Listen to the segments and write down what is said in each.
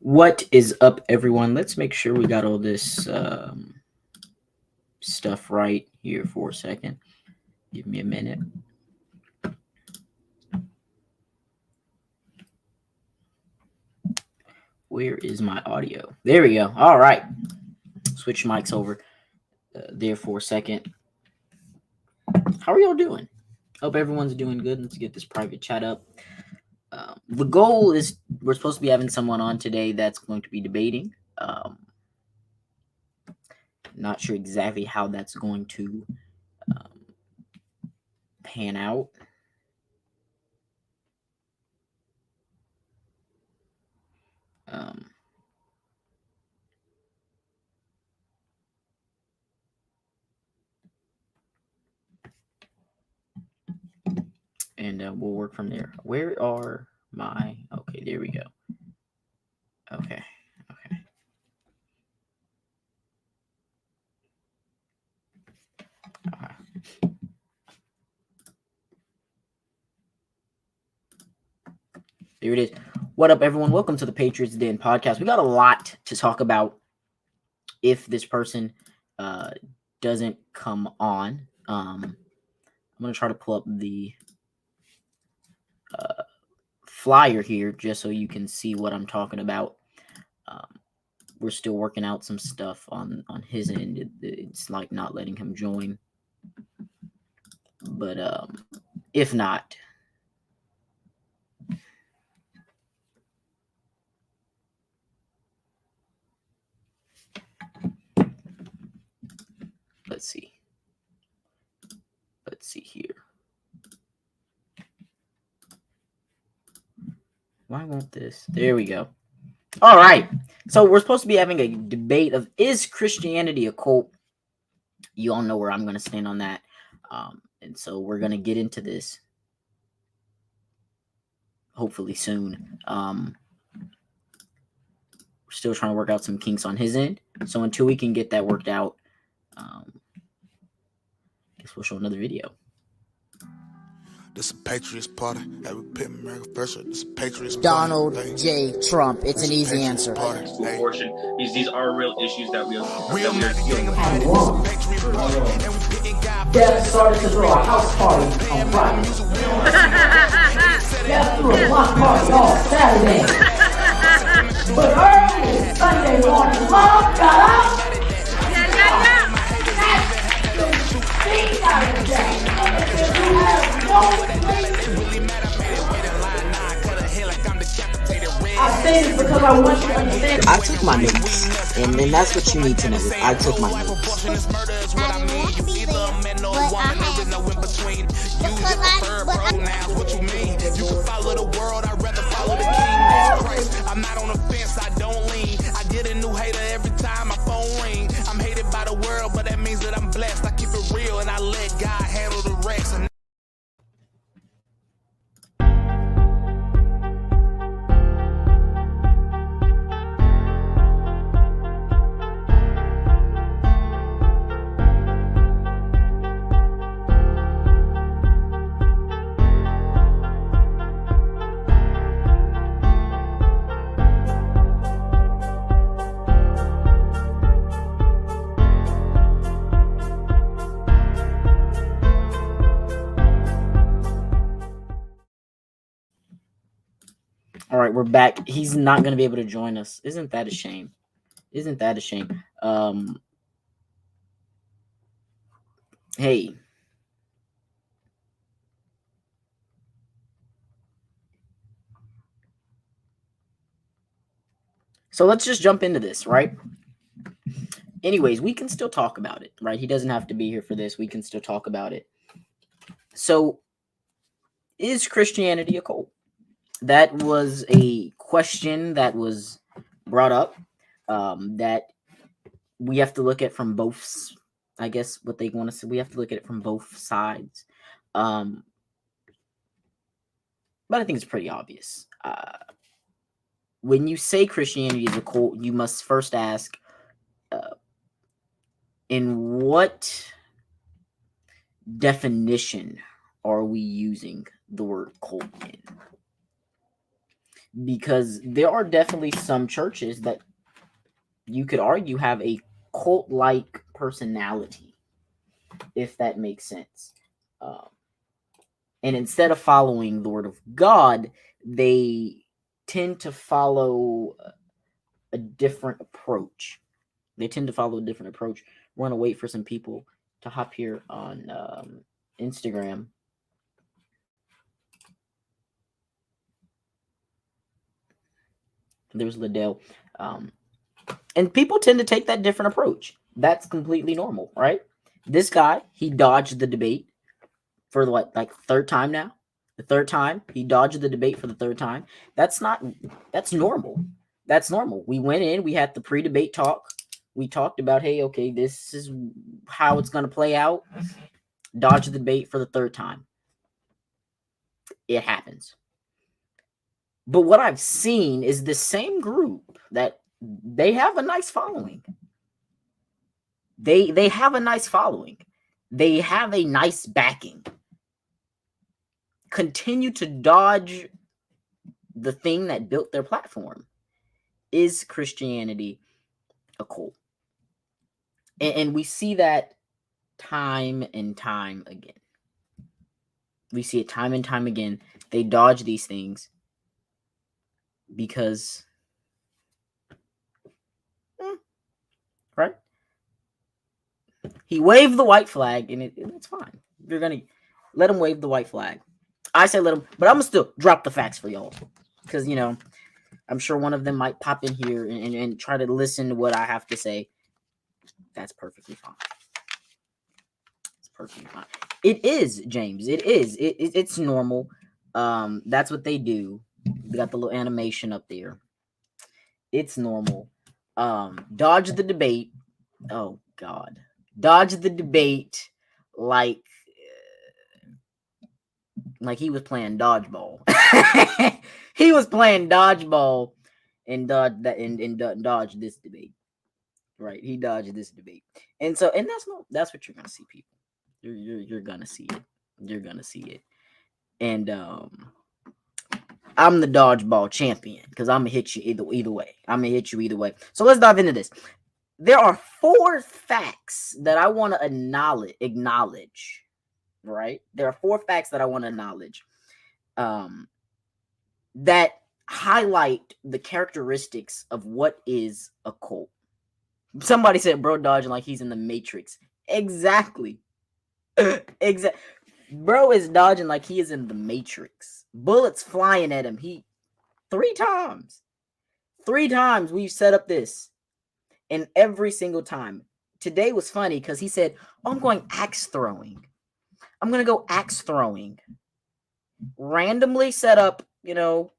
What is up, everyone? Let's make sure we got all this stuff right here for a second. Give me a minute. Where is my audio? There we go. All right. Switch mics over there for a second. How are y'all doing? Hope everyone's doing good. Let's get this private chat up. The goal is we're supposed to be having someone on today that's going to be debating. Not sure exactly how that's going to pan out. And we'll work from there. Where are my... Okay, there we go. Okay. There it is. What up, everyone? Welcome to the Patriots Den podcast. We got a lot to talk about if this person doesn't come on. I'm going to try to pull up the flyer here just so you can see what I'm talking about. We're still working out some stuff on his end. It's like not letting him join. But if not, let's see here. Why won't this? There we go. All right. So we're supposed to be having a debate of, is Christianity a cult? You all know where I'm going to stand on that. And so we're going to get into this hopefully soon. We're still trying to work out some kinks on his end. So until we can get that worked out, I guess we'll show another video. This is a Patriots party. Hey, we pit America first. This is a Patriots Donald party. J. Trump. It's an easy answer. Abortion. These are real issues that we are dealing with. Death started to throw a house party on Friday. Death threw a block party on Saturday. But early Sunday morning, Mom got up. I say this because I want you to understand. I took my notes, and then that's what you need to know. I took my notes. I'm not on the fence, I don't lean. I get a new hater every time my phone ring. I'm hated by the world, but that means that I'm blessed. I keep it real and I let God handle the rest. All right, we're back. He's not going to be able to join us. Isn't that a shame? Hey. So let's just jump into this, right? Anyways, we can still talk about it, right? He doesn't have to be here for this. We can still talk about it. So, is Christianity a cult? That was a question that was brought up that we have to look at from both, I guess what they want to say. We have to look at it from both sides. But I think it's pretty obvious. When you say Christianity is a cult, you must first ask, in what definition are we using the word cult in? because there are definitely some churches that you could argue have a cult-like personality, if that makes sense. And instead of following the word of God, they tend to follow a different approach. We're going to wait for some people to hop here on Instagram. There's Liddell. And people tend to take that different approach. That's completely normal, right? This guy, he dodged the debate for like third time now. The third time he dodged the debate for the third time. That's normal. That's normal. We went in, we had the pre-debate talk. We talked about, hey, okay, this is how it's going to play out. Dodge the debate for the third time. It happens. But what I've seen is the same group that they have a nice following. They have a nice following. They have a nice backing. Continue to dodge the thing that built their platform. Is Christianity a cult? And we see that time and time again. We see it time and time again. They dodge these things because, right? He waved the white flag, and it's fine. You're going to let him wave the white flag. I say let him, but I'm going to still drop the facts for y'all. Because, I'm sure one of them might pop in here and try to listen to what I have to say. That's perfectly fine. It's perfectly fine. It is, James. It is. It's normal. That's what they do. They got the little animation up there. It's normal. Dodge the debate. Oh, God. Dodge the debate like he was playing dodgeball. He was playing dodgeball and dodged this debate. Right? He dodged this debate. And that's what you're gonna see, people. You're gonna see it. You're gonna see it. And I'm the dodgeball champion because I'm gonna hit you either way. I'm gonna hit you either way. So let's dive into this. There are 4 facts that I want to acknowledge. Right? There are 4 facts that I want to acknowledge that highlight the characteristics of what is a cult. Somebody said bro dodging like he's in the Matrix. Exactly. Bro is dodging like he is in the Matrix. Bullets flying at him. 3 times. 3 times we've set up this. And every single time. Today was funny because he said, oh, I'm going axe throwing. I'm going to go axe throwing. Randomly set up,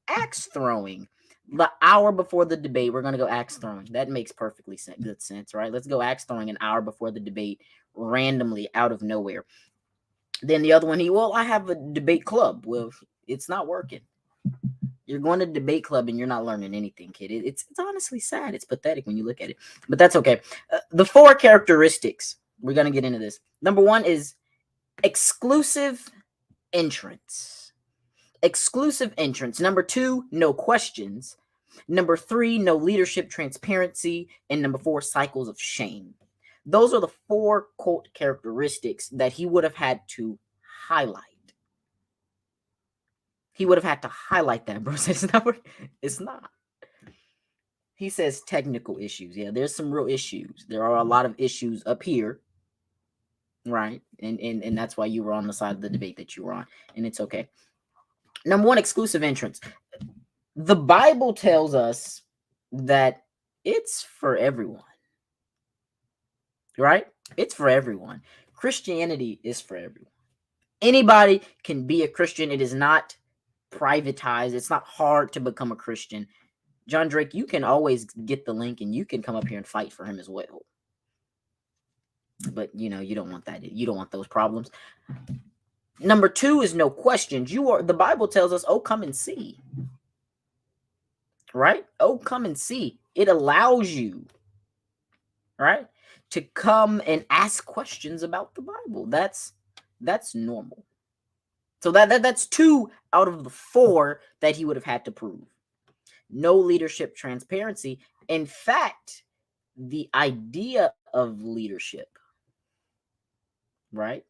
axe throwing. The hour before the debate, we're going to go axe throwing. That makes perfectly good sense, right? Let's go axe throwing an hour before the debate, randomly, out of nowhere. Then the other one, I have a debate club. Well, it's not working. You're going to debate club and you're not learning anything, kid. It's honestly sad. It's pathetic when you look at it. But that's okay. The 4 characteristics, we're going to get into this. Number 1 is exclusive entrance. Exclusive entrance. Number 2, no questions. Number 3, no leadership transparency. And number 4, cycles of shame. Those are the 4 cult characteristics that he would have had to highlight. He would have had to highlight that, bro. It's not. He says technical issues. Yeah, there's some real issues. There are a lot of issues up here. Right? And that's why you were on the side of the debate that you were on. And it's okay. Number 1, exclusive entrance. The Bible tells us that it's for everyone. Right? It's for everyone. Christianity is for everyone. Anybody can be a Christian. It is not privatized. It's not hard to become a Christian. John Drake, you can always get the link and you can come up here and fight for him as well. But you don't want that. You don't want those problems. Number 2 is no questions. The Bible tells us, oh, come and see. Right? Oh, come and see. It allows you, right, to come and ask questions about the Bible. That's normal. So that's 2 out of the 4 that he would have had to prove. no leadership transparency. In fact, the idea of leadership, right?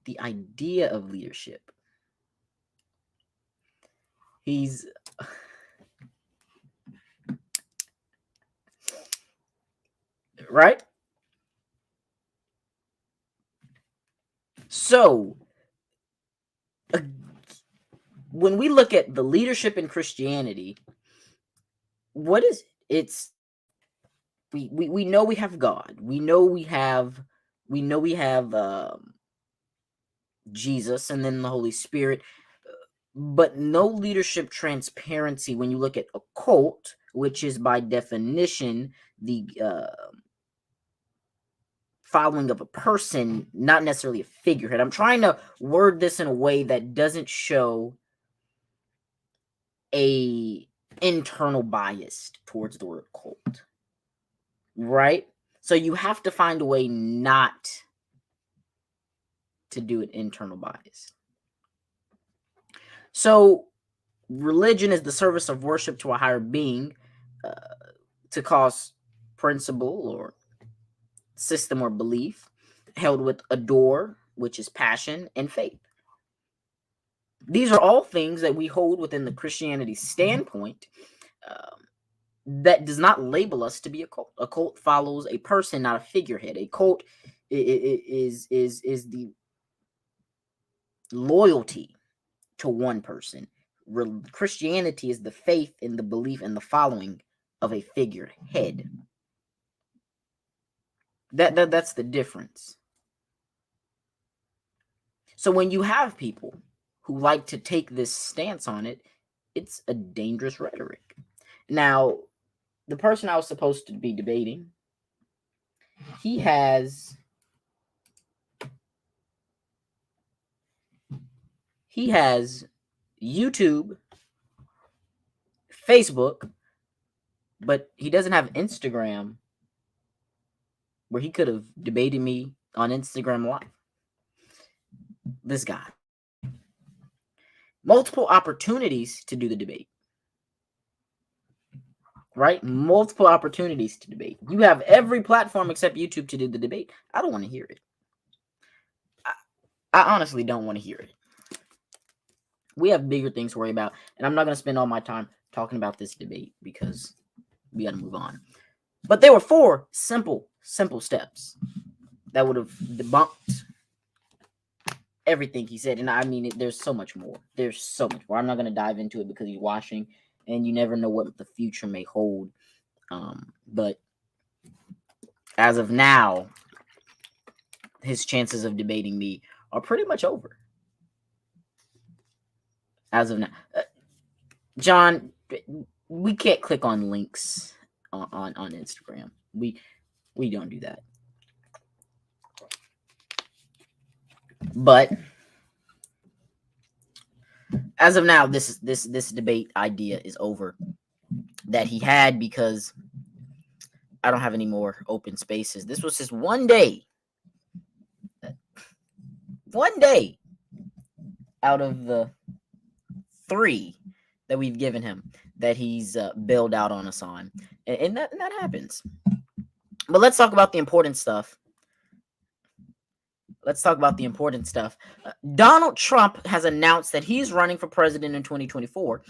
The idea of leadership. He's right. So, when we look at the leadership in Christianity, what is it? It's we know we have God. We know we have Jesus and then the Holy Spirit, but no leadership transparency when you look at a cult, which is by definition the following of a person, not necessarily a figurehead. I'm trying to word this in a way that doesn't show a internal bias towards the word cult, right? So you have to find a way not to do an internal bias. So religion is the service of worship to a higher being, to cause principle or system or belief, held with adore, which is passion, and faith. These are all things that we hold within the Christianity standpoint, that does not label us to be a cult. A cult follows a person, not a figurehead. A cult is the loyalty to one person. Christianity is the faith and the belief and the following of a figurehead. That's the difference. So when you have people who like to take this stance on it, it's a dangerous rhetoric. Now, the person I was supposed to be debating, he has YouTube, Facebook, but he doesn't have Instagram, where he could have debated me on Instagram Live. This guy. Multiple opportunities to do the debate. Right? Multiple opportunities to debate. You have every platform except YouTube to do the debate. I don't want to hear it. I honestly don't want to hear it. We have bigger things to worry about, and I'm not going to spend all my time talking about this debate because we got to move on. But there were 4 simple steps that would have debunked everything he said. And I mean, there's so much more. There's so much more. I'm not going to dive into it because he's watching, and you never know what the future may hold. But as of now, his chances of debating me are pretty much over. As of now. John, we can't click on links on Instagram. We don't do that. But as of now, this debate idea is over that he had, because I don't have any more open spaces. This was just one day out of the 3 that we've given him that he's bailed out on us on, and that happens. But let's talk about the important stuff. Donald Trump has announced that he's running for president in 2024,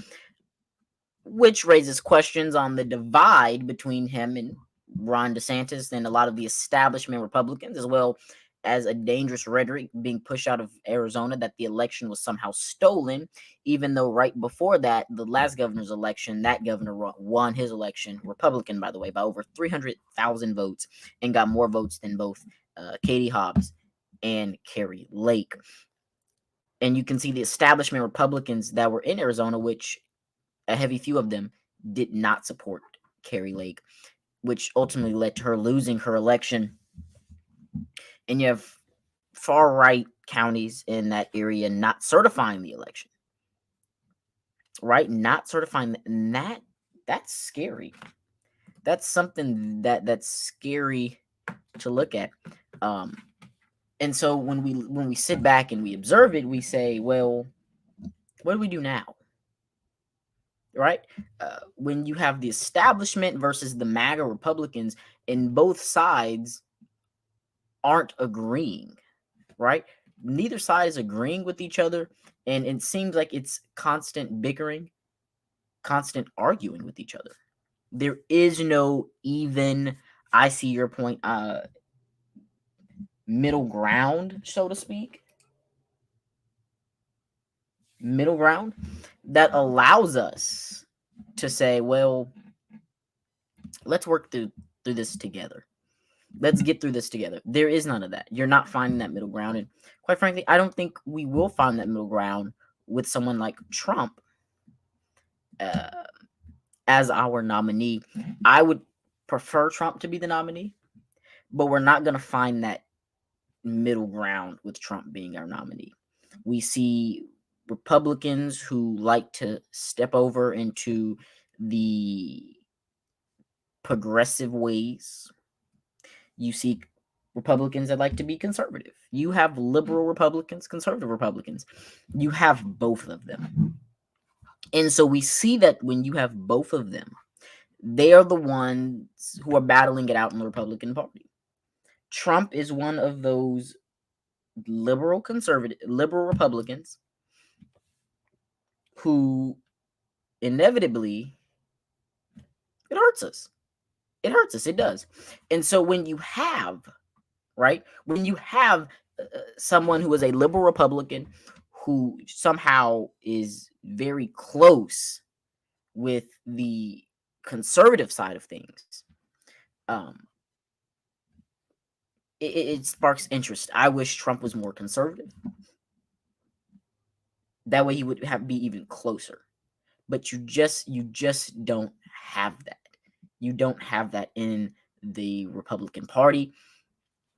which raises questions on the divide between him and Ron DeSantis and a lot of the establishment Republicans, as well as a dangerous rhetoric being pushed out of Arizona that the election was somehow stolen, even though right before that, the last governor's election, that governor won his election, Republican, by the way, by over 300,000 votes, and got more votes than both Katie Hobbs and Carrie Lake. And you can see the establishment Republicans that were in Arizona, which a heavy few of them did not support Carrie Lake, which ultimately led to her losing her election. And you have far-right counties in that area not certifying the election. Right? Not certifying. And that's scary. That's something that's scary to look at. And so when we sit back and we observe it, we say, well, what do we do now? right? When you have the establishment versus the MAGA Republicans, and both sides aren't agreeing, right? Neither side is agreeing with each other, and it seems like it's constant bickering, constant arguing with each other. There is no even, I see your point, middle ground, so to speak. Middle ground that allows us to say, well, let's work through this together. Let's get through this together. There is none of that. You're not finding that middle ground. And quite frankly, I don't think we will find that middle ground with someone like Trump uh, as our nominee. I would prefer Trump to be the nominee, but we're not going to find that middle ground with Trump being our nominee. We see Republicans who like to step over into the progressive ways. You see Republicans that like to be conservative. You have liberal Republicans, conservative Republicans. You have both of them. And so we see that when you have both of them, they are the ones who are battling it out in the Republican Party. Trump is one of those liberal Republicans who inevitably it hurts us. It hurts us. It does. And so when you have, right, when you have someone who is a liberal Republican who somehow is very close with the conservative side of things, it sparks interest. I wish Trump was more conservative. That way he would be even closer. But you just don't have that. You don't have that in the Republican Party.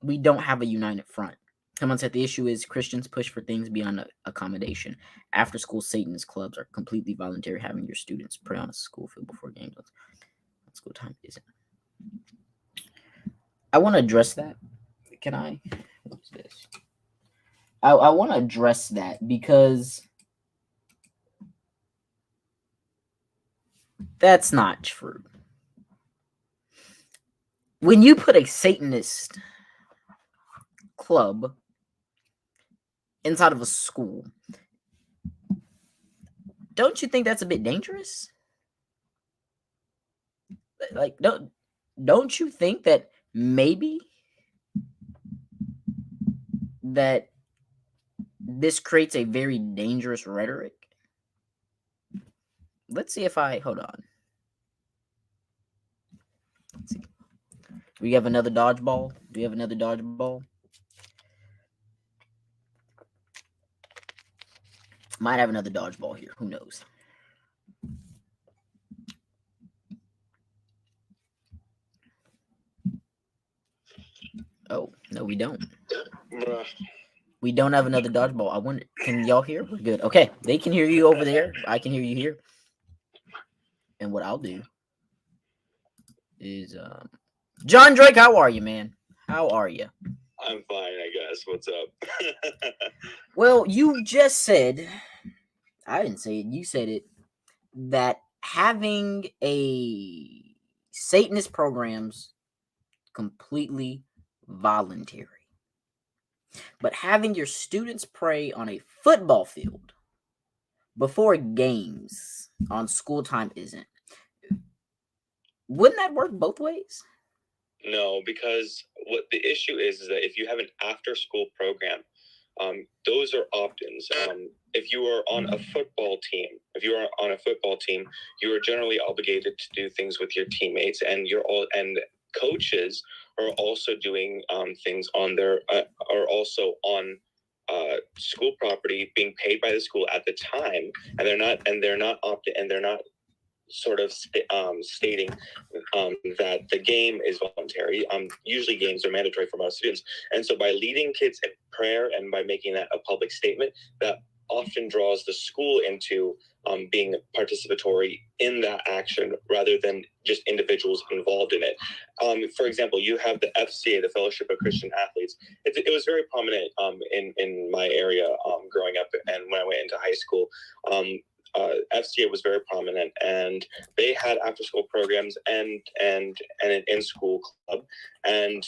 We don't have a united front. Someone said the issue is Christians push for things beyond accommodation. After school Satanist clubs are completely voluntary, having your students pray on a school field before games. School time isn't. I want to address that. Can I? What's this? I want to address that because that's not true. When you put a Satanist club inside of a school, don't you think that's a bit dangerous? Like, don't you think that maybe that this creates a very dangerous rhetoric? Let's see if I hold on. Let's see. We have another dodgeball. Do we have another dodgeball? Might have another dodgeball here. Who knows? Oh, no, we don't. We don't have another dodgeball. I wonder, can y'all hear? We're good. Okay, they can hear you over there. I can hear you here. And what I'll do is, John Drake, how are you, man? How are you? I'm fine, I guess. What's up? Well, you just said, I didn't say it, you said it, that having a Satanist programs completely voluntary. But having your students pray on a football field before games on school time isn't. Wouldn't that work both ways? No, because what the issue is that if you have an after-school program, those are opt-ins. If you are on a football team, you are generally obligated to do things with your teammates, and coaches are also doing things on their are also on school property, being paid by the school at the time, and they're not sort of stating that the game is voluntary. Usually games are mandatory for most students. And so by leading kids in prayer and by making that a public statement, that often draws the school into being participatory in that action rather than just individuals involved in it. For example, you have the FCA, the Fellowship of Christian Athletes. It was very prominent in my area growing up and when I went into high school. FCA was very prominent, and they had after-school programs and an in-school club. And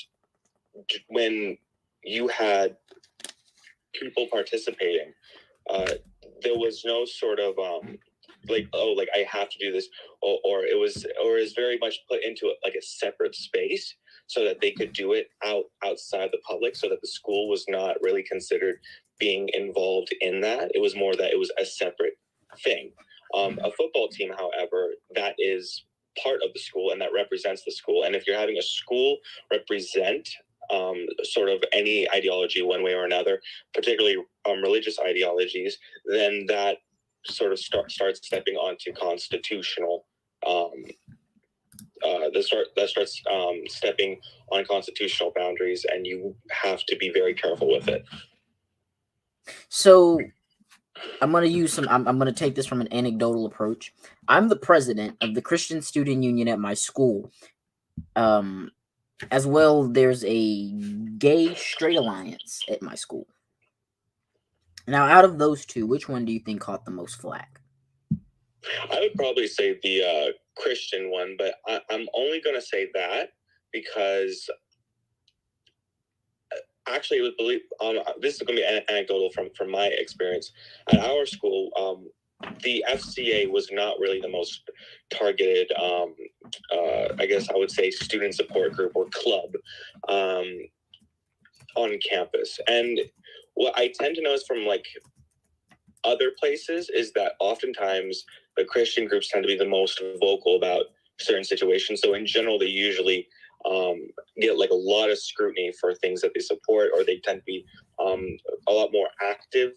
when you had people participating, there was no sort of like I have to do this, or it was very much put into like a separate space so that they could do it outside the public, so that the school was not really considered being involved in that. It was more that it was a separate thing. A football team, however, that is part of the school and that represents the school. And if you're having a school represent sort of any ideology one way or another, particularly religious ideologies, then that sort of starts stepping onto constitutional starts stepping on constitutional boundaries, and you have to be very careful with it. So I'm going to take this from an anecdotal approach. I'm the president of the Christian Student Union at my school. As well, there's a gay straight alliance at my school. Now, out of those two, which one do you think caught the most flack? I would probably say the Christian one, but I'm only going to say that because actually, I would believe this is going to be anecdotal from my experience at our school. The FCA was not really the most targeted, I guess I would say, student support group or club on campus. And what I tend to notice from like other places is that oftentimes the Christian groups tend to be the most vocal about certain situations. So in general, they usually get like a lot of scrutiny for things that they support, or they tend to be a lot more active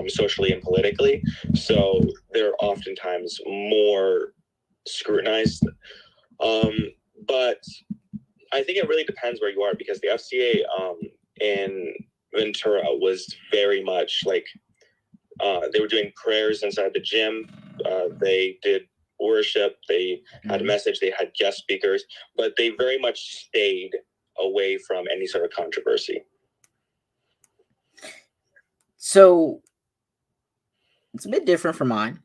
socially and politically. So they're oftentimes more scrutinized. But I think it really depends where you are, because the FCA in Ventura was very much like they were doing prayers inside the gym. They did worship, they had a message, they had guest speakers, but they very much stayed away from any sort of controversy. So it's a bit different from mine.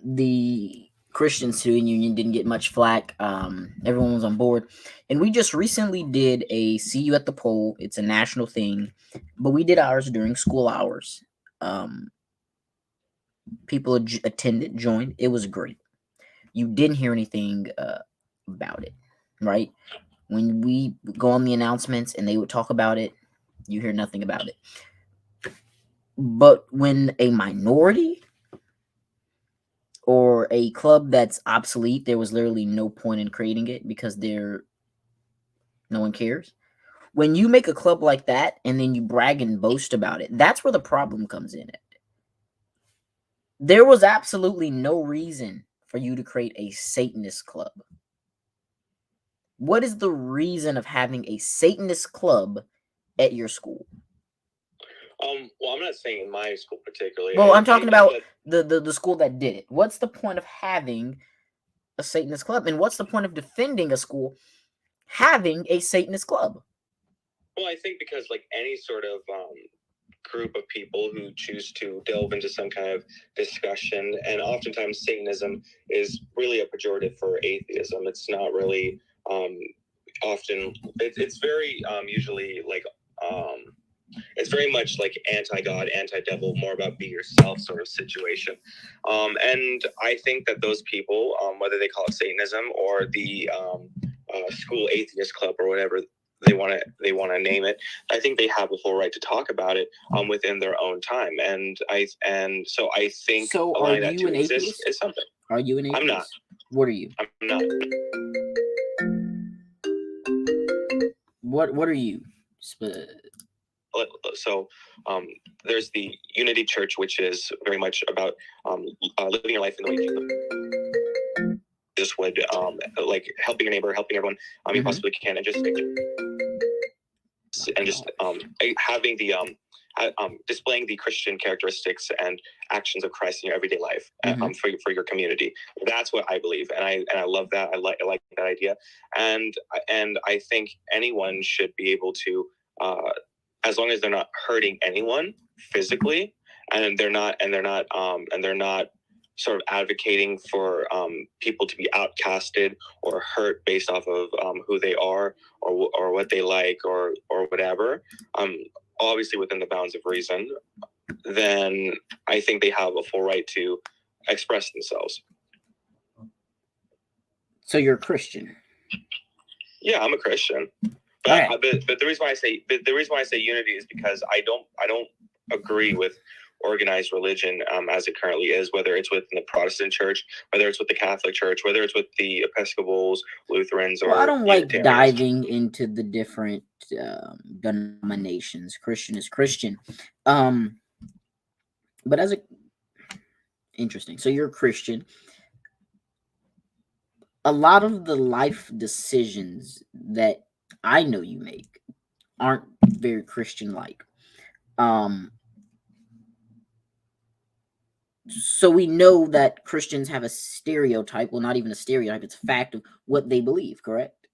The Christian Student Union didn't get much flack. Everyone was on board. And we just recently did a See You at the Pole. It's a national thing, but we did ours during school hours. People attended, joined. It was great. You didn't hear anything about it, right? When we go on the announcements and they would talk about it, you hear nothing about it. But when a minority or a club that's obsolete, there was literally no point in creating it because no one cares. When you make a club like that and then you brag and boast about it, that's where the problem comes in. There was absolutely no reason for you to create a Satanist club. What is the reason of having a Satanist club at your school? Well, I'm not saying in my school particularly. Well, I'm talking about the school that did it. What's the point of having a Satanist club? And what's the point of defending a school having a Satanist club? Well, I think because like any sort of group of people who choose to delve into some kind of discussion, and oftentimes Satanism is really a pejorative for atheism. It's not really often, it's very usually like it's very much like anti-God, anti-devil, more about be yourself sort of situation. And I think that those people, whether they call it Satanism or the school atheist club or whatever they want to name it, I think they have a full right to talk about it within their own time. And so I think allowing that to exist is something. Are you an atheist? I'm not. What are you? I'm not. What are you? So there's the Unity Church, which is very much about living your life in the way you just would, like helping your neighbor, helping everyone you possibly can, and just having the displaying the Christian characteristics and actions of Christ in your everyday life for your community. That's what I believe, and I love that. I like that idea, and I think anyone should be able to, as long as they're not hurting anyone physically, and they're not sort of advocating for people to be outcasted or hurt based off of who they are or what they like or whatever, obviously within the bounds of reason, then I think they have a full right to express themselves. So you're a Christian? Yeah, I'm a Christian. But the reason why I say unity is because I don't agree with organized religion as it currently is, whether it's within the Protestant Church, whether it's with the Catholic Church, whether it's with the Episcopals, Lutherans, or I don't like Unitarians. diving into the different denominations. Christian is Christian, but as a interesting. So you're a Christian. A lot of the life decisions that I know you make aren't very Christian-like. So we know that Christians have a stereotype. Well, not even a stereotype. It's a fact of what they believe, correct?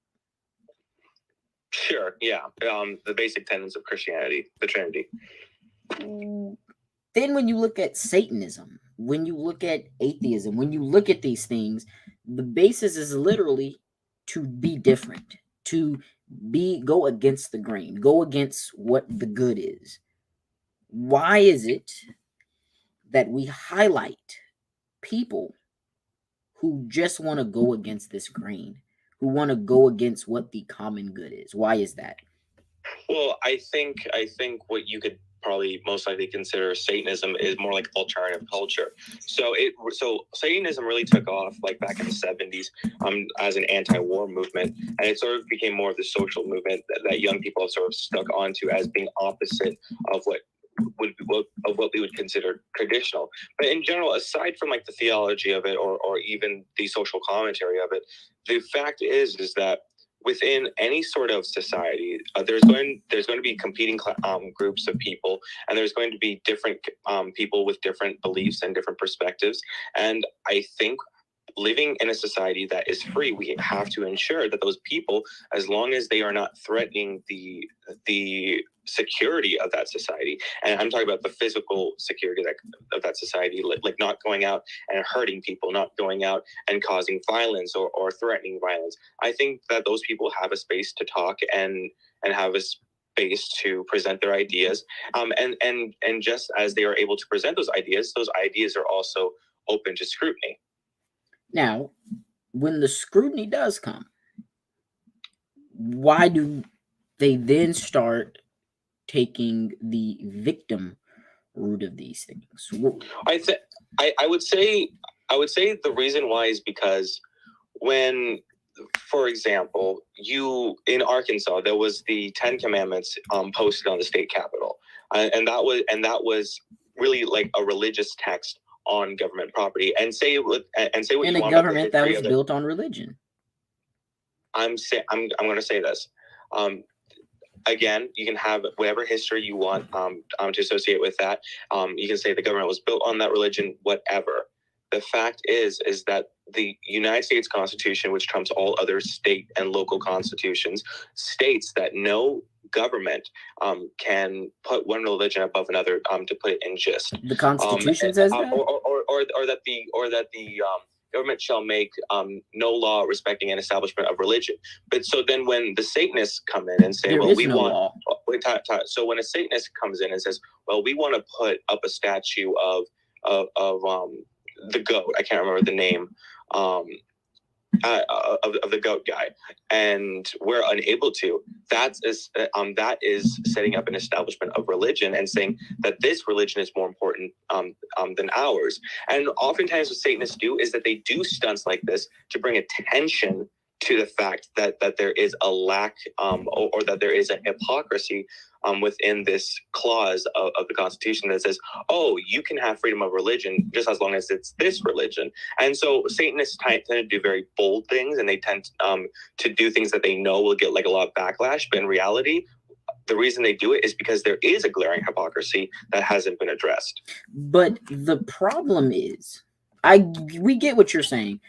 Sure, yeah. The basic tenets of Christianity, the Trinity. Then when you look at Satanism, when you look at atheism, when you look at these things, the basis is literally to be different, to go against the grain, go against what the good is. Why is it that we highlight people who just want to go against this grain, who want to go against what the common good is? Why is that? Well, I think what you could probably most likely consider Satanism is more like alternative culture. So Satanism really took off like back in the 70s as an anti-war movement, and it sort of became more of the social movement that young people have sort of stuck onto as being opposite of what we would consider traditional. But in general, aside from like the theology of it or even the social commentary of it, the fact is that within any sort of society, there's going to be competing groups of people, and there's going to be different people with different beliefs and different perspectives. And I think living in a society that is free, we have to ensure that those people, as long as they are not threatening the security of that society, and I'm talking about the physical security of that society, like not going out and hurting people, not going out and causing violence or threatening violence. I think that those people have a space to talk and have a space to present their ideas. And just as they are able to present those ideas are also open to scrutiny. Now, when the scrutiny does come, why do they then start taking the victim route of these things? I would say the reason why is because when, for example, in Arkansas, there was the 10 Commandments posted on the state capitol, and that was really like a religious text on government property, and say what you want. In a government that was built on religion. I'm going to say this. Again, you can have whatever history you want to associate with that. You can say the government was built on that religion, whatever. The fact is that the United States Constitution, which trumps all other state and local constitutions, states that no government can put one religion above another, to put it in gist. The Constitution says that? Or that the government shall make no law respecting an establishment of religion. But so then when the Satanists come in and say, there well, is we no want law. So when a Satanist comes in and says, well, we want to put up a statue of the goat, I can't remember the name, of the goat guy, and we're unable to, that is setting up an establishment of religion and saying that this religion is more important than ours. And oftentimes what Satanists do is that they do stunts like this to bring attention to the fact that there is a lack or that there is a hypocrisy within this clause of the Constitution that says, oh, you can have freedom of religion just as long as it's this religion. And so Satanists tend to do very bold things, and they tend to do things that they know will get like a lot of backlash. But in reality, the reason they do it is because there is a glaring hypocrisy that hasn't been addressed. But the problem is, we get what you're saying,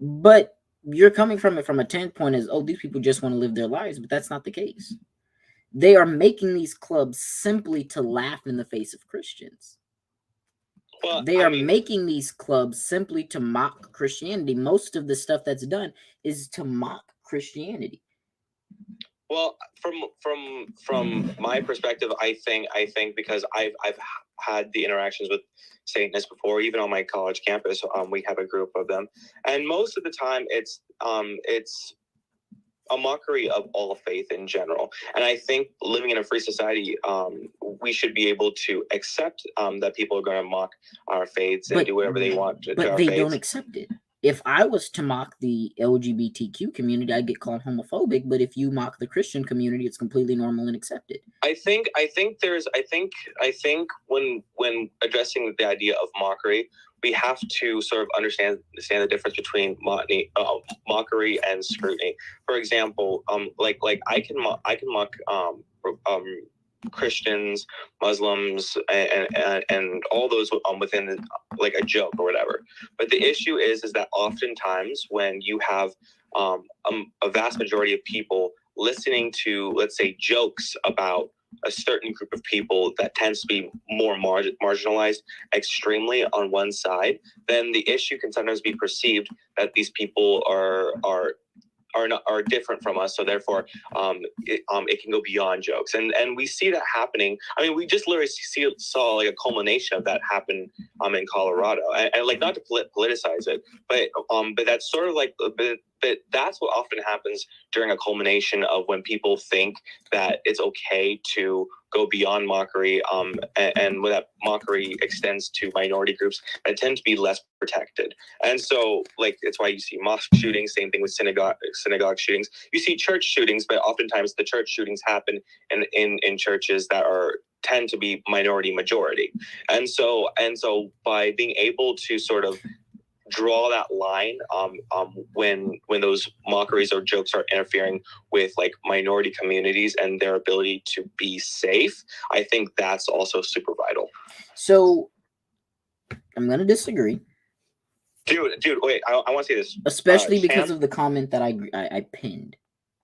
but you're coming from it from a standpoint as, oh, these people just want to live their lives, but that's not the case. They are making these clubs simply to laugh in the face of Christians. Well, They are making these clubs simply to mock Christianity. Most of the stuff that's done is to mock Christianity. Well, from my perspective, I think because I've had the interactions with Satanists before, even on my college campus. We have a group of them, and most of the time it's a mockery of all faith in general. And I think living in a free society, we should be able to accept that people are going to mock our faiths and do whatever they want to our But they faiths. don't accept it. If I was to mock the LGBTQ community, I'd get called homophobic. But if you mock the Christian community, it's completely normal and accepted. I think when addressing the idea of mockery, we have to sort of understand the difference between mockery and scrutiny. For example, like I can mock Christians, Muslims, and all those within like a joke or whatever. But the issue is that oftentimes when you have a vast majority of people listening to, let's say, jokes about a certain group of people that tends to be more marginalized extremely on one side, then the issue can sometimes be perceived that these people are different from us, so therefore it can go beyond jokes, and we see that happening. I mean, we just literally saw like a culmination of that happen in Colorado, and like, not to politicize it, but that's sort of like, but that's what often happens during a culmination of when people think that it's okay to go beyond mockery, and when that mockery extends to minority groups that tend to be less protected. And so, like, it's why you see mosque shootings, same thing with synagogue shootings. You see church shootings, but oftentimes the church shootings happen in churches that tend to be minority majority. And so by being able to sort of draw that line when those mockeries or jokes are interfering with like minority communities and their ability to be safe, I think that's also super vital. So I'm gonna disagree, dude. Wait, I want to say this, especially because of the comment that I pinned.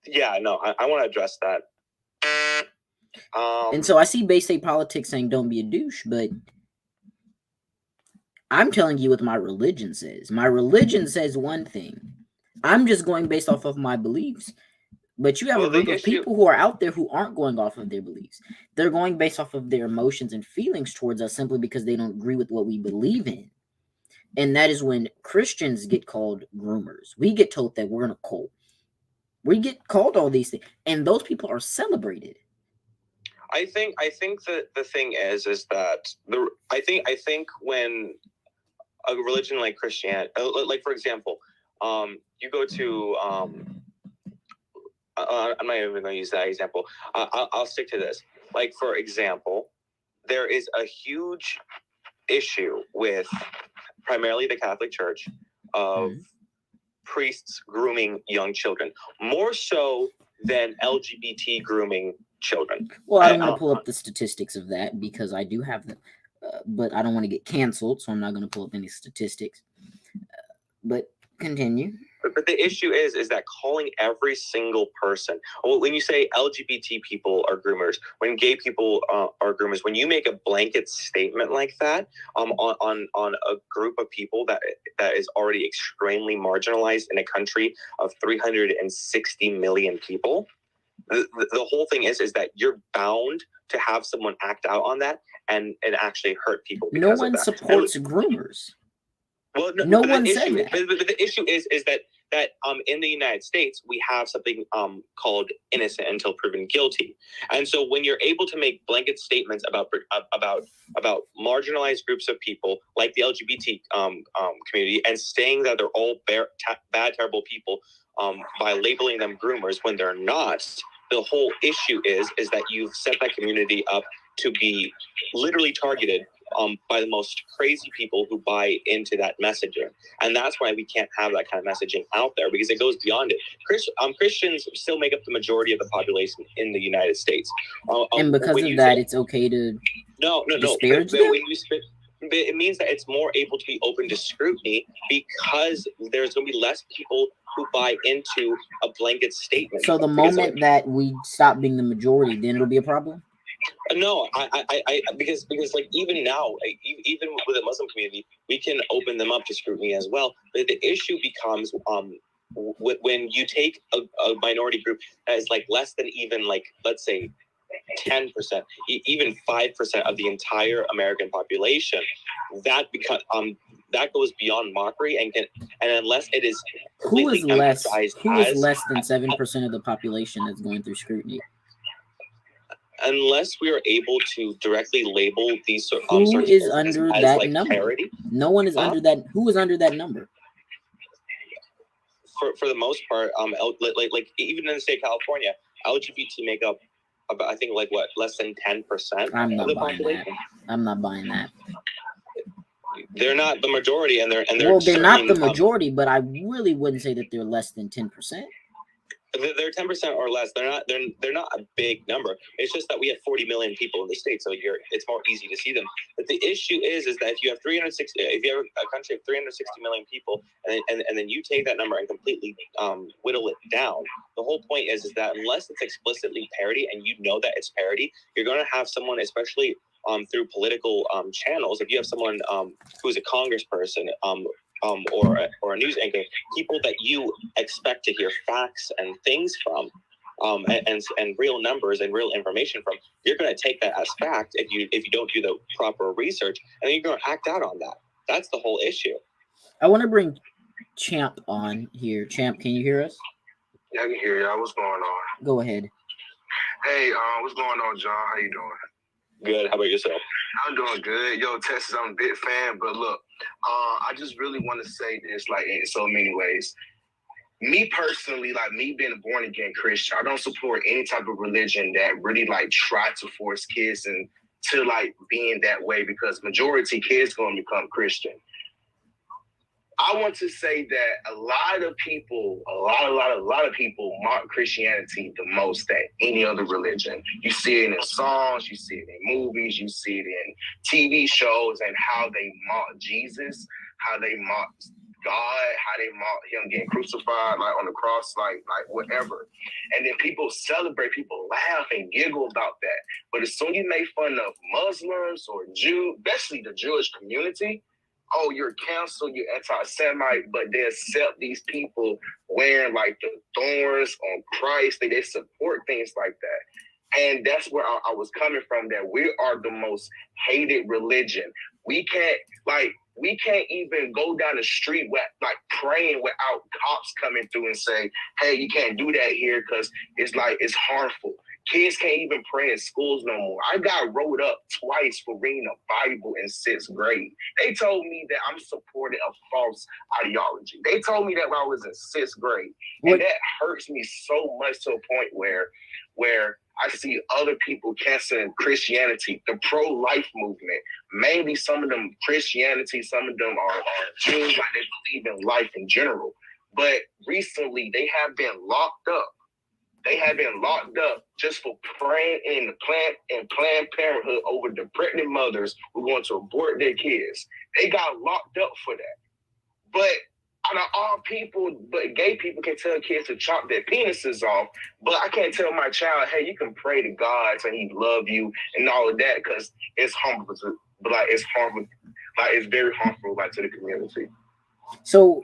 Yeah, no, I want to address that. And so I see Bay State Politics saying don't be a douche, but I'm telling you what my religion says. My religion says one thing. I'm just going based off of my beliefs. But you have a group of people who are out there who aren't going off of their beliefs. They're going based off of their emotions and feelings towards us simply because they don't agree with what we believe in. And that is when Christians get called groomers. We get told that we're in a cult. We get called all these things. And those people are celebrated. I think that the thing is that I think when a religion like Christianity, like for example, you go to I'm not even going to use that example. I'll stick to this. Like, for example, there is a huge issue with primarily the Catholic Church of priests grooming young children, more so than LGBT grooming children. Well, I don't want to pull up the statistics of that because I do have them, but I don't want to get canceled, so I'm not going to pull up any statistics. But continue. But the issue is that calling every single person, when you say LGBT people are groomers, when gay people are groomers, when you make a blanket statement like that on a group of people that is already extremely marginalized in a country of 360 million people, the whole thing is that you're bound to have someone act out on that and actually hurt people. No one supports groomers. Well, no one said that. But the issue is that in the United States we have something called innocent until proven guilty, and so when you're able to make blanket statements about marginalized groups of people like the LGBT community and saying that they're all bad, terrible people by labeling them groomers when they're not, the whole issue is that you've set that community up to be literally targeted by the most crazy people who buy into that messaging. And that's why we can't have that kind of messaging out there, because it goes beyond it. Christians still make up the majority of the population in the United States. And because of that, it's okay to disparage them? It means that it's more able to be open to scrutiny because there's going to be less people who buy into a blanket statement. So the moment that we stop being the majority, then it'll be a problem? No, I because like even now, even with the Muslim community, we can open them up to scrutiny as well. But the issue becomes when you take a minority group that is like less than even like, let's say, 10%, even 5% of the entire American population, that goes beyond mockery and unless it is who is less as less than 7% of the population that's going through scrutiny? Unless we are able to directly label these who is under that like number? parity. No one is under that. Who is under that number? For the most part, like even in the state of California, LGBT make up about, I think, like what, less than 10% I'm of not the buying population. that. I'm not buying that. They're not the majority, and they're well, they're not the majority, but I really wouldn't say that they're less than 10%. They're 10% or less. They're not a big number. It's just that we have 40 million people in the state, so it's more easy to see them. But the issue is that if you have a country of 360 million people, and then you take that number and completely whittle it down, the whole point is that unless it's explicitly parity and you know that it's parity, you're going to have someone, especially through political channels. If you have someone who's a congressperson, or a news anchor, people that you expect to hear facts and things from, and real numbers and real information from, you're going to take that as fact if you don't do the proper research, and then you're going to act out on that. That's the whole issue. I want to bring Champ on here. Champ, can you hear us? Yeah, I can hear y'all. What's going on? Go ahead. Hey, what's going on, John? How you doing? Good. How about yourself? I'm doing good. Yo, Texas, I'm a big fan, but look, I just really want to say this, like, in so many ways. Me personally, like me being a born again Christian, I don't support any type of religion that really like try to force kids into like being that way, because majority kids going to become Christian. I want to say that a lot of people mock Christianity the most than any other religion. You see it in songs, you see it in movies, you see it in TV shows, and how they mock Jesus, how they mock God, how they mock him getting crucified, like on the cross, like whatever. And then people celebrate, people laugh and giggle about that. But as soon as you make fun of Muslims or Jews, especially the Jewish community, oh, you're canceled, you're anti-Semite, but they accept these people wearing like the thorns on Christ. They support things like that. And that's where I was coming from, that we are the most hated religion. We can't even go down the street like praying without cops coming through and say, hey, you can't do that here because it's harmful. Kids can't even pray in schools no more. I got wrote up twice for reading a Bible in 6th grade. They told me that I'm supporting a false ideology. They told me that when I was in 6th grade. And that hurts me so much, to a point where I see other people canceling Christianity, the pro-life movement. Maybe some of them Christianity, some of them are Jews, like they believe in life in general. But recently they have been locked up. They have been locked up just for praying in the Planned Parenthood over the pregnant mothers who want to abort their kids. They got locked up for that. But out of all people, but gay people can tell kids to chop their penises off, but I can't tell my child, hey, you can pray to God and he love you and all of that, because it's harmful. It's harmful. Like, it's very harmful, like, to the community. So,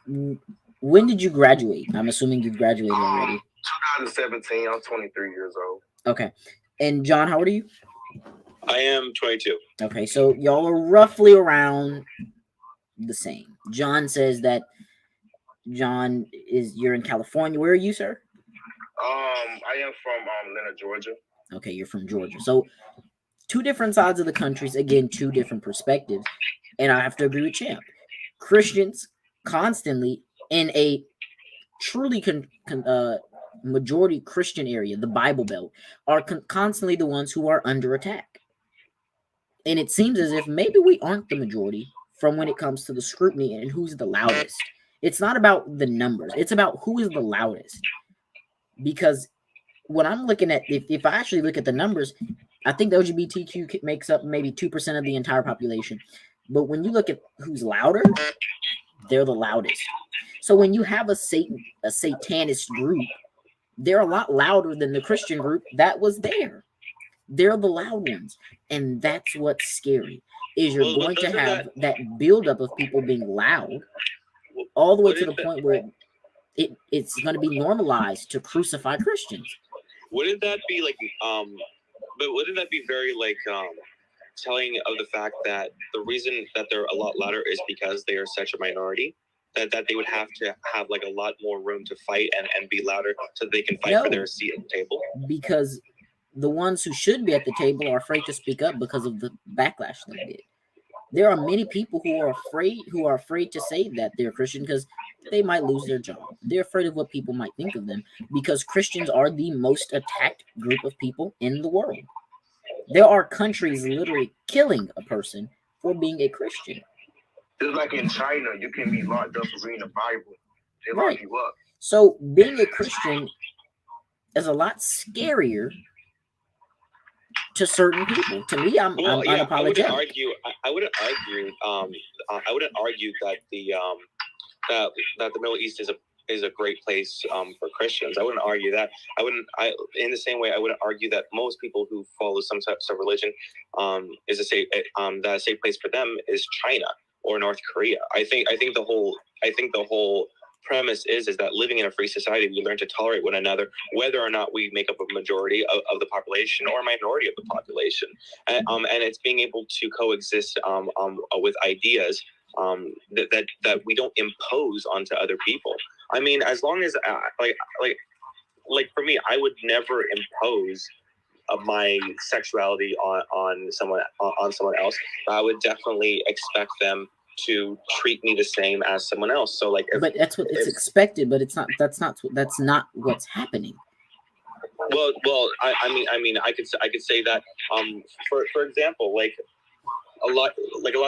when did you graduate? I'm assuming you graduated already. 2017. I'm 23 years old. Okay. And John, how old are you? I am 22. Okay, so y'all are roughly around the same. John says that you're in California. Where are you, sir? I am from Atlanta, Georgia. Okay, you're from Georgia. So two different sides of the countries, again, two different perspectives. And I have to agree with Champ. Christians constantly in a truly majority Christian area, the Bible Belt, are constantly the ones who are under attack. And it seems as if maybe we aren't the majority from when it comes to the scrutiny and who's the loudest. It's not about the numbers. It's about who is the loudest. Because when I'm looking at, if I actually look at the numbers, I think the LGBTQ makes up maybe 2% of the entire population. But when you look at who's louder, they're the loudest. So when you have a satanist group, they're a lot louder than the Christian group that was there. They're the loud ones, and that's what's scary. Is you're going to have that buildup of people being loud, all the way to the point where it's going to be normalized to crucify Christians. Wouldn't that be like but wouldn't that be very like telling of the fact that the reason that they're a lot louder is because they are such a minority? That they would have to have like a lot more room to fight and be louder so they can fight for their seat at the table? Because the ones who should be at the table are afraid to speak up because of the backlash they did. There are many people who are afraid to say that they're Christian because they might lose their job. They're afraid of what people might think of them because Christians are the most attacked group of people in the world. There are countries literally killing a person for being a Christian. Just like in China, you can be locked up for reading the Bible. They lock you up. So being a Christian is a lot scarier to certain people. To me, I'm unapologetic. I wouldn't argue that the Middle East is a great place for Christians. I wouldn't argue that. In the same way, I wouldn't argue that most people who follow some types of religion is a safe place for them is China or North Korea. I think the whole premise is that living in a free society, we learn to tolerate one another, whether or not we make up a majority of the population or a minority of the population, and it's being able to coexist with ideas that we don't impose onto other people. I mean, as long as like for me, I would never impose my sexuality on someone else. I would definitely expect them to treat me the same as someone else. So like, but that's what it's expected. But it's not. That's not what's happening. Well, I mean, I could say that for example, like a lot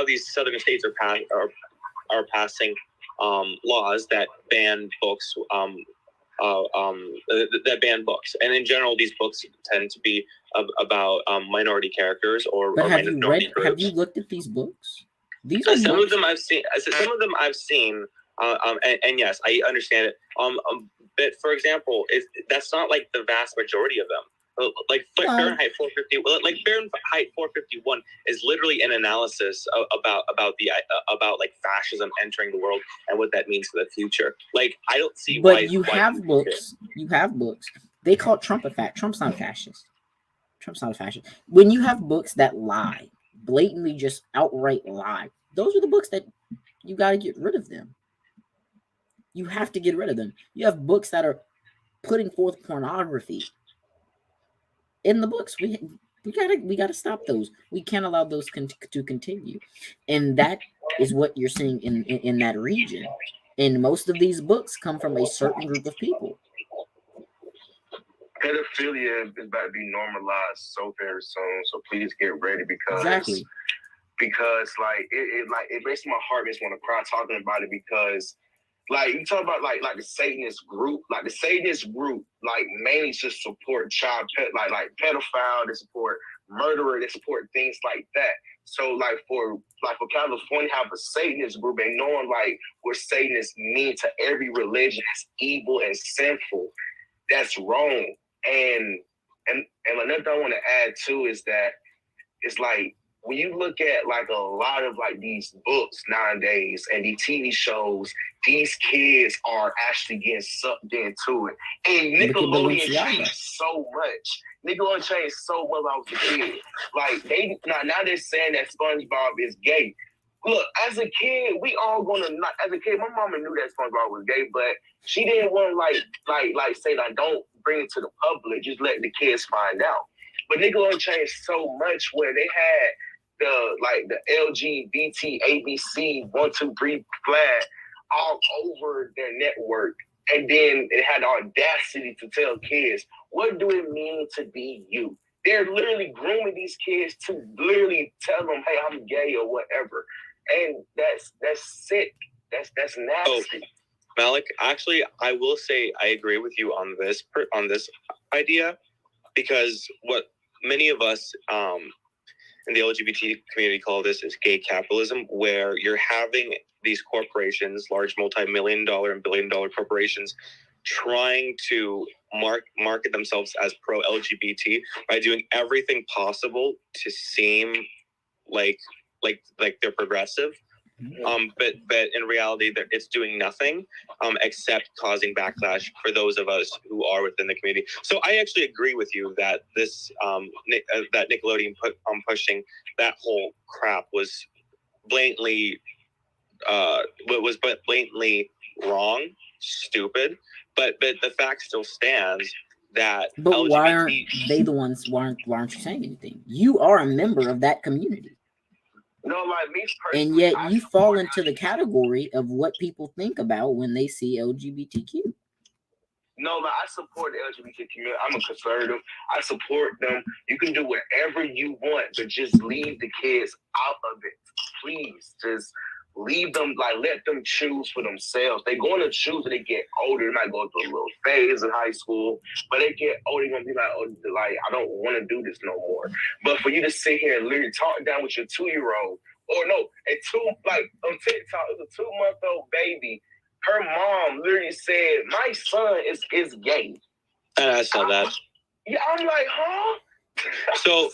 of these southern states are passing laws that ban books. That ban books, and in general, these books tend to be about minority characters or. But have you read? Groups. Have you looked at these books? These are some of them I've seen. And yes, I understand it. But for example, that's not like the vast majority of them. Like Fahrenheit 450, like Fahrenheit 451 is literally an analysis about like fascism entering the world and what that means for the future. Like I don't see why. But you have books. You have books. They call Trump a fact. Trump's not a fascist. Trump's not a fascist. When you have books that lie, blatantly just outright lie, those are the books that you got to get rid of them. You have to get rid of them. You have books that are putting forth pornography in the books. We gotta stop those. We can't allow those to continue, and that is what you're seeing in that region. And most of these books come from a certain group of people. Pedophilia is about to be normalized so very soon. So please get ready because like it makes my heart just want to cry talking about it because. Like you talk about like the Satanist group, like mainly just support child like pedophile, they support murderer, they support things like that. So like for California have a Satanist group and knowing like what Satanists mean to every religion is evil and sinful, that's wrong. And another thing I want to add too is that it's like when you look at like a lot of like these books nowadays and these TV shows, these kids are actually getting sucked into it. And Nickelodeon changed so much. Nickelodeon changed so much when I was a kid. Like now they're saying that SpongeBob is gay. Look, as a kid, we all gonna not. As a kid, my mama knew that SpongeBob was gay, but she didn't want to like say like don't bring it to the public. Just let the kids find out. But Nickelodeon changed so much where they had the LGBT ABC 1 2 3 flag all over their network, and then it had the audacity to tell kids, what do it mean to be you? They're literally grooming these kids to literally tell them, hey, I'm gay or whatever. And that's sick. That's nasty. Oh, Malik, actually, I will say I agree with you on this idea, because what many of us in the LGBT community call this is gay capitalism, where you're having these corporations, large multi-million-dollar and billion-dollar corporations, trying to market themselves as pro-LGBT by doing everything possible to seem like they're progressive. But in reality, it's doing nothing except causing backlash for those of us who are within the community. So I actually agree with you that this that Nickelodeon pushing that whole crap was blatantly wrong, stupid. But the fact still stands that But LGBT... why aren't they the ones? Why aren't you saying anything? You are a member of that community. No, like me And personally, yet I you fall support into the category of what people think about when they see LGBTQ. No, like I support the LGBT community. I'm a conservative. I support them. You can do whatever you want, but just leave the kids out of it. Please, just leave them. Like, let them choose for themselves. They're going to choose when they get older. They might go through a little phase in high school, but they get older, they're going to be like, oh, like, I don't want to do this no more. But for you to sit here and literally talk down with your 2-year-old, or no, on TikTok, it was a 2-month-old baby. Her mom literally said, "My son is gay." And I saw that. Yeah, I'm like, huh? So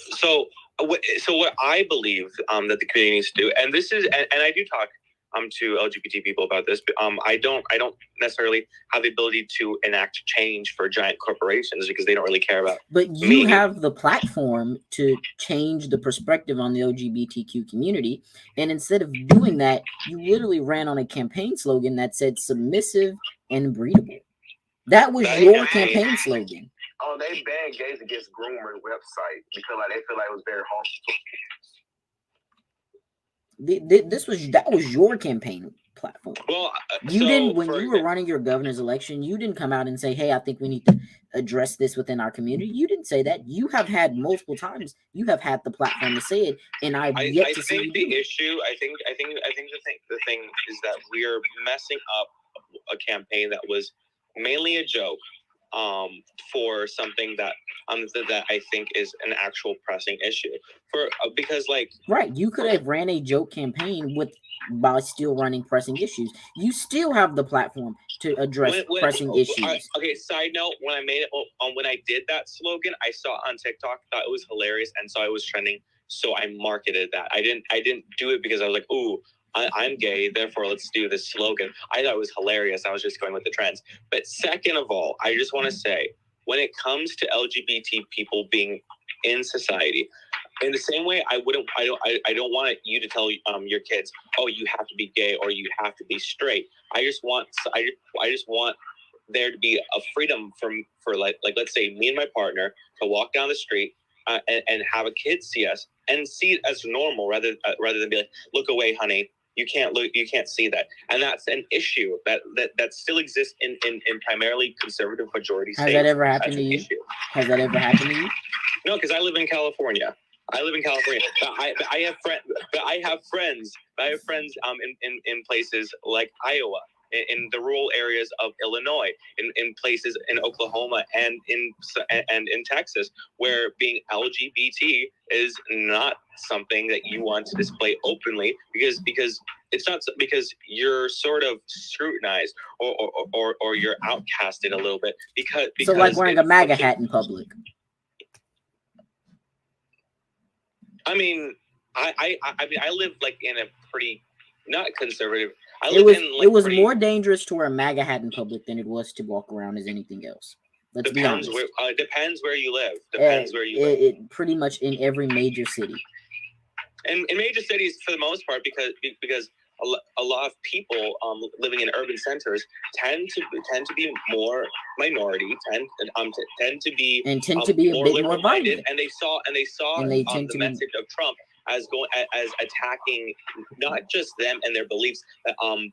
what I believe that the community needs to do, and this is, and I do talk to LGBT people about this, but I don't necessarily have the ability to enact change for giant corporations because they don't really care about. But you have the platform to change the perspective on the LGBTQ community, and instead of doing that, you literally ran on a campaign slogan that said "submissive and breedable." That was your campaign slogan. Oh, they banned Gays Against Groomer website because like they feel like it was very harmful. That was your campaign platform. Well, you didn't when you were running your governor's election. You didn't come out and say, "Hey, I think we need to address this within our community." You didn't say that. You have had multiple times. You have had the platform to say it, and I think the issue. I think the thing is that we're messing up a campaign that was mainly a joke. For something that I think is an actual pressing issue because right, you could have ran a joke campaign by still running pressing issues. You still have the platform to address pressing issues. Okay, side note: when I made it, when I did that slogan, I saw it on TikTok, thought it was hilarious, and saw it was trending. So I marketed that. I didn't do it because I was like, ooh, I'm gay, therefore let's do this slogan. I thought it was hilarious. I was just going with the trends. But second of all, I just want to say, when it comes to LGBT people being in society, in the same way, I don't want you to tell your kids, oh, you have to be gay or you have to be straight. I just want there to be a freedom for like let's say me and my partner to walk down the street and have a kid see us and see it as normal rather than be like, look away, honey. You can't see that. And that's an issue that still exists in primarily conservative majority states. Has that ever happened to you? Has that ever happened to you? No, because I live in California. But I have friends in places like Iowa, in the rural areas of Illinois, in places in Oklahoma and in Texas, where being LGBT is not something that you want to display openly because it's not because you're sort of scrutinized or you're outcasted a little bit because so like wearing a MAGA hat in public. I mean, I live like in a pretty not conservative. It was more dangerous to wear a MAGA hat in public than it was to walk around as anything else. Let's be honest. Depends where you live. It pretty much in every major city. And in major cities, for the most part, because a lot of people living in urban centers tend to be more minority, tend to be a bit more violent. And they saw the message of Trump as attacking not just them and their beliefs,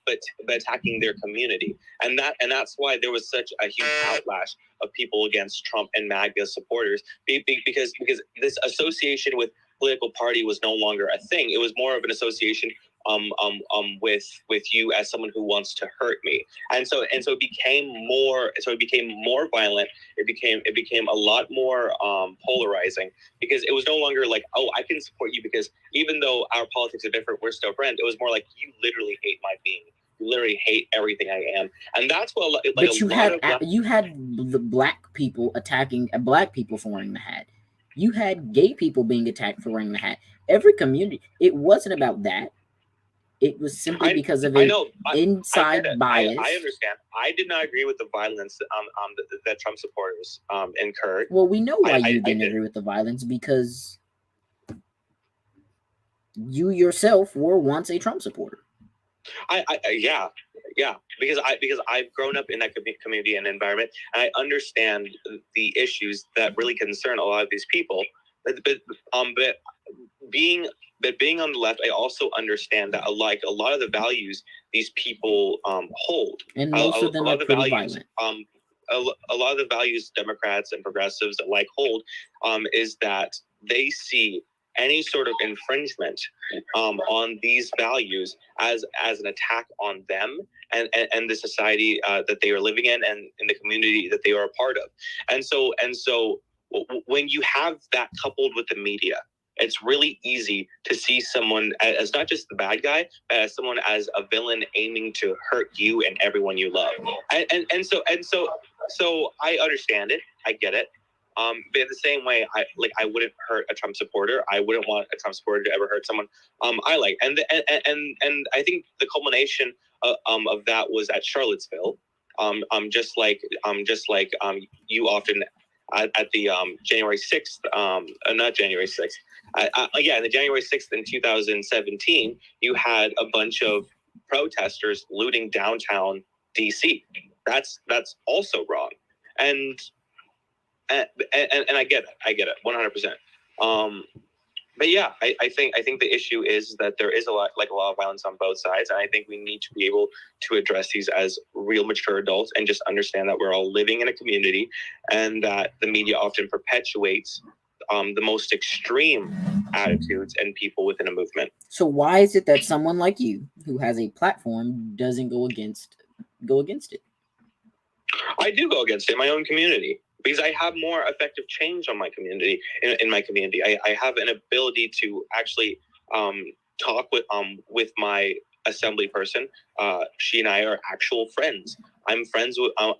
but attacking their community, and that's why there was such a huge outlash of people against Trump and MAGA supporters, because this association with political party was no longer a thing. It was more of an association with you as someone who wants to hurt me. And so it became more violent. It became a lot more polarizing, because it was no longer like, oh, I can support you because even though our politics are different, we're still friends. It was more like, you literally hate my being. You literally hate everything I am. And that's what you had the black people attacking black people for wearing the hat. You had gay people being attacked for wearing the hat. Every community, it wasn't about that. It was simply because of inside bias. I understand. I did not agree with the violence that Trump supporters incurred. Well, we know why you didn't agree with the violence, because you yourself were once a Trump supporter. Yeah, because I've grown up in that community and environment, and I understand the issues that really concern a lot of these people. But being on the left, I also understand that a lot of the values these people hold, and most of them are pretty violent. A lot of the values Democrats and progressives alike hold is that they see any sort of infringement on these values as an attack on them and the society that they are living in and in the community that they are a part of. And so when you have that coupled with the media, it's really easy to see someone as not just the bad guy, but as someone as a villain aiming to hurt you and everyone you love. And so I understand it. I get it. But in the same way, I wouldn't hurt a Trump supporter. I wouldn't want a Trump supporter to ever hurt someone I like. And I think the culmination of that was at Charlottesville. Just like you often at the January 6th, not January 6th. The January 6th in 2017, you had a bunch of protesters looting downtown DC. That's also wrong. And I get it 100%. But yeah, I think the issue is that there is a lot of violence on both sides, and I think we need to be able to address these as real mature adults and just understand that we're all living in a community, and that the media often perpetuates the most extreme attitudes and people within a movement. So why is it that someone like you, who has a platform, doesn't go against it? I do go against it in my own community, because I have more effective change on my community. In my community, I have an ability to actually talk with my assembly person. She and I are actual friends. I'm friends with the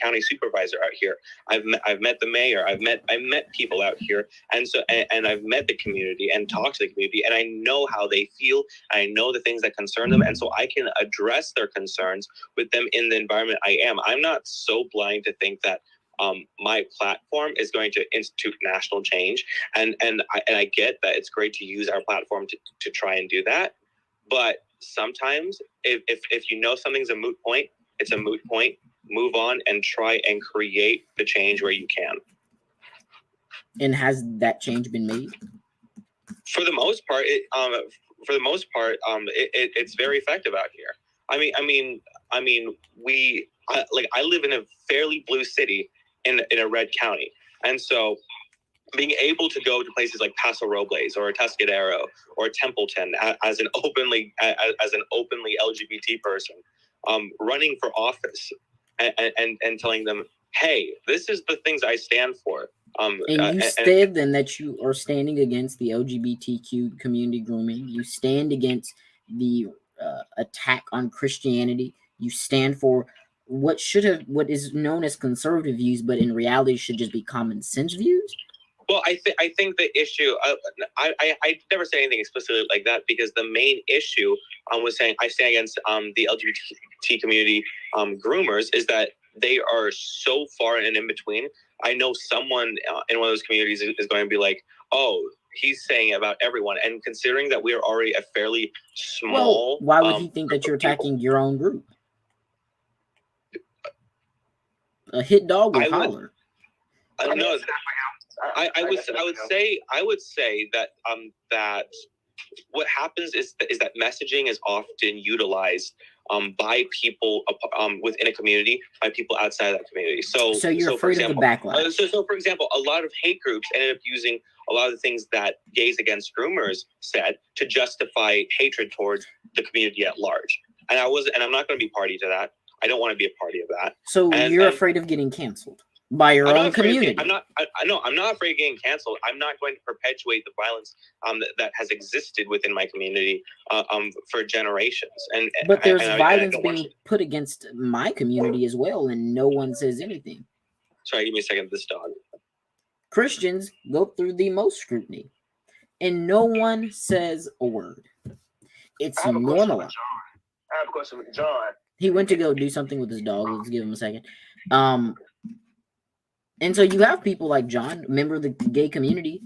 county supervisor out here. I've met the mayor. I've met people out here, and I've met the community and talked to the community, and I know how they feel. I know the things that concern them, and so I can address their concerns with them in the environment I am. I'm not so blind to think that my platform is going to institute national change, and I get that it's great to use our platform to try and do that, but sometimes if you know something's a moot point, it's a moot point. Move on and try and create the change where you can. And has that change been made? For the most part, it's very effective out here. I live in a fairly blue city in a red county, and so being able to go to places like Paso Robles or Tuscadero or Templeton as an openly LGBT person, running for office and telling them, hey, this is the things I stand for. And you said then that you are standing against the LGBTQ community grooming. You stand against the attack on Christianity. You stand for what is known as conservative views, but in reality should just be common sense views. Well, I think the issue, I never say anything explicitly like that, because the main issue was saying I stand against the LGBT community groomers is that they are so far and in between. I know someone in one of those communities is going to be like, oh, he's saying about everyone. And considering that we are already a fairly small... Well, why would he think that you're attacking your own group? A hit dog will holler. No, I would say that that what happens is that messaging is often utilized by people within a community, by people outside that community. So you're afraid of the backlash. So for example, a lot of hate groups ended up using a lot of the things that Gays Against Groomers said to justify hatred towards the community at large. And I'm not going to be party to that. I don't want to be a party of that. So you're afraid of getting canceled by your own community. I'm not afraid of getting canceled. I'm not going to perpetuate the violence that has existed within my community for generations. But there's violence being put against my community as well, and no one says anything. Sorry, give me a second. This dog. Christians go through the most scrutiny, and no one says a word. It's normalized. I have a question with John. He went to go do something with his dog. Let's give him a second. And so you have people like John, member of the gay community,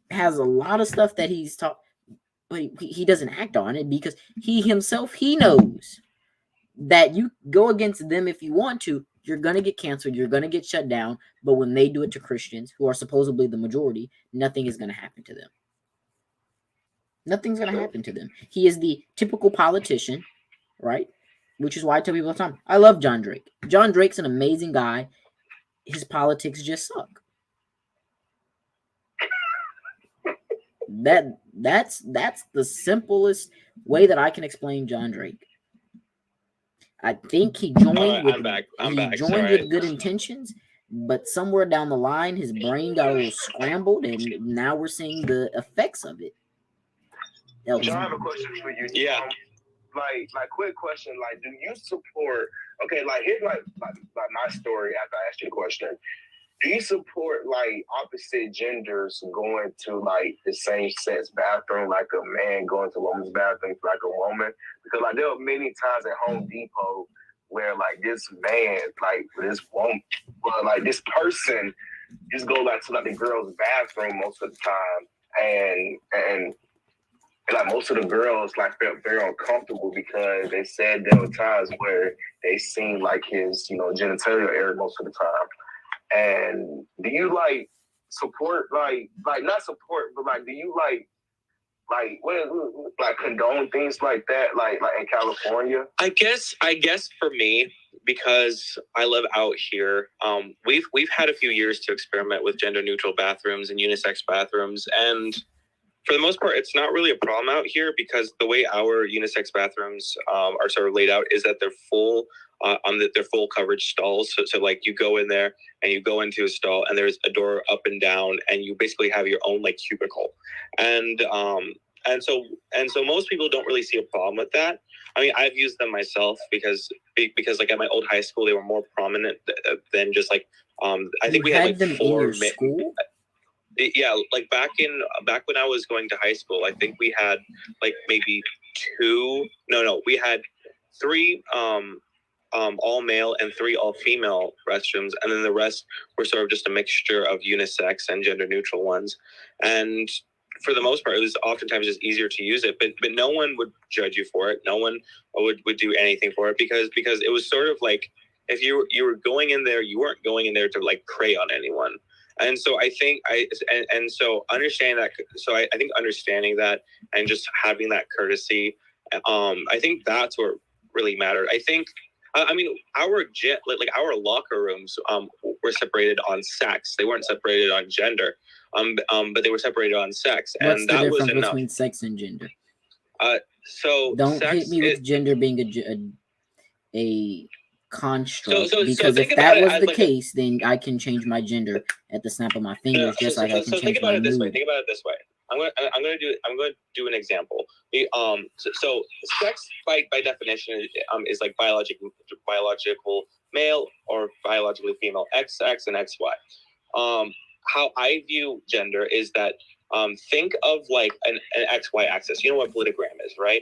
has a lot of stuff that he's taught, but he doesn't act on it because he knows that you go against them if you want to, you're going to get canceled, you're going to get shut down, but when they do it to Christians, who are supposedly the majority, nothing is going to happen to them. Nothing's going to happen to them. He is the typical politician, right? Which is why I tell people all the time, I love John Drake. John Drake's an amazing guy. His politics just suck. That's the simplest way that I can explain John Drake. I think he joined with good intentions, but somewhere down the line, his brain got a little scrambled, and now we're seeing the effects of it. John, I have a question for you. Yeah. Like, quick question. Like, do you support? Okay, like here's like my story. After I asked you a question, do you support like opposite genders going to like the same sex bathroom, like a man going to a woman's bathroom like a woman? Because like there were many times at Home Depot where like this man, like this woman, well, like this person, just go like to like the girl's bathroom most of the time, and like most of the girls like felt very uncomfortable because they said there were times where they seen like his, genitalia area most of the time. And do you like support like not support, but like do you like condone things like that like in California? I guess for me, because I live out here, we've had a few years to experiment with gender neutral bathrooms and unisex bathrooms, and for the most part, it's not really a problem out here because the way our unisex bathrooms are sort of laid out is that they're full they're full coverage stalls. So like you go in there and you go into a stall and there's a door up and down and you basically have your own like cubicle. And so most people don't really see a problem with that. I mean, I've used them myself because like at my old high school, they were more prominent than just like I think we had like them four in your school. Yeah, like back when I was going to high school, I think we had like maybe we had 3 all male and 3 all female restrooms, and then the rest were sort of just a mixture of unisex and gender neutral ones. And for the most part, it was oftentimes just easier to use it, but no one would judge you for it. No one would do anything for it because it was sort of like if you were going in there, you weren't going in there to like prey on anyone. And so I think so understanding that. So I think understanding that and just having that courtesy, I think that's what really mattered. I think, I mean, our locker rooms were separated on sex. They weren't separated on gender, but they were separated on sex, What's and the that was difference enough. between sex and gender? So don't sex hit me with gender being a construct, so because think if that was the like case, then I can change my gender at the snap of my fingers, just like I can change my mood. Think about it this way. I'm going to do an example. So sex by definition is like biological male or biologically female, XX and XY. How I view gender is that think of like an XY axis. You know what politogram is, right?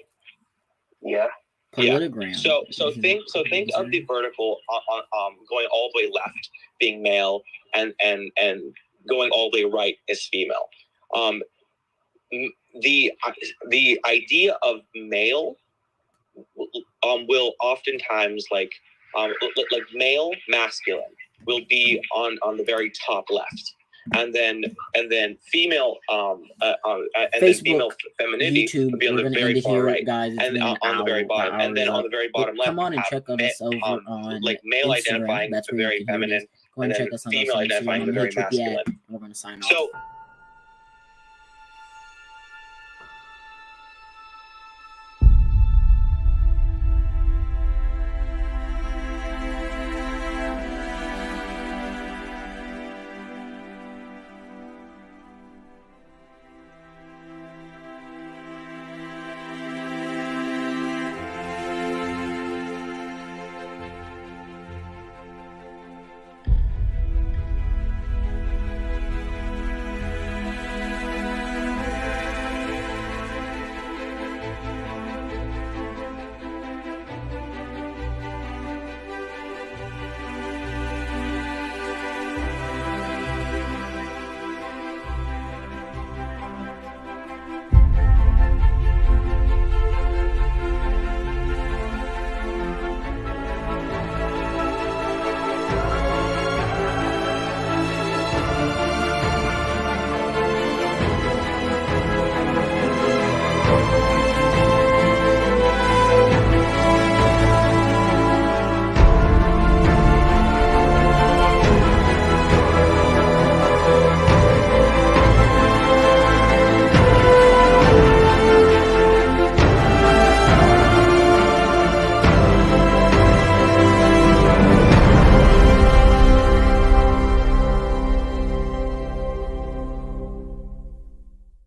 Yeah. Politogram. Yeah. So think of the vertical on going all the way left being male and going all the way right is female. The idea of male will oftentimes like male masculine will be on the very top left, and then female and Facebook, then female femininity YouTube, would be on we're the going to end very it far here, right, guys. It's and been an on the very hour. bottom, and then on the very bottom left, come on and check on us over on like male Instagram. identifying That's the where you very can hear feminine, this. Go ahead and check us on female Instagram. identifying I'm the going very to hit Trippy at, masculine. and we're going to sign off. So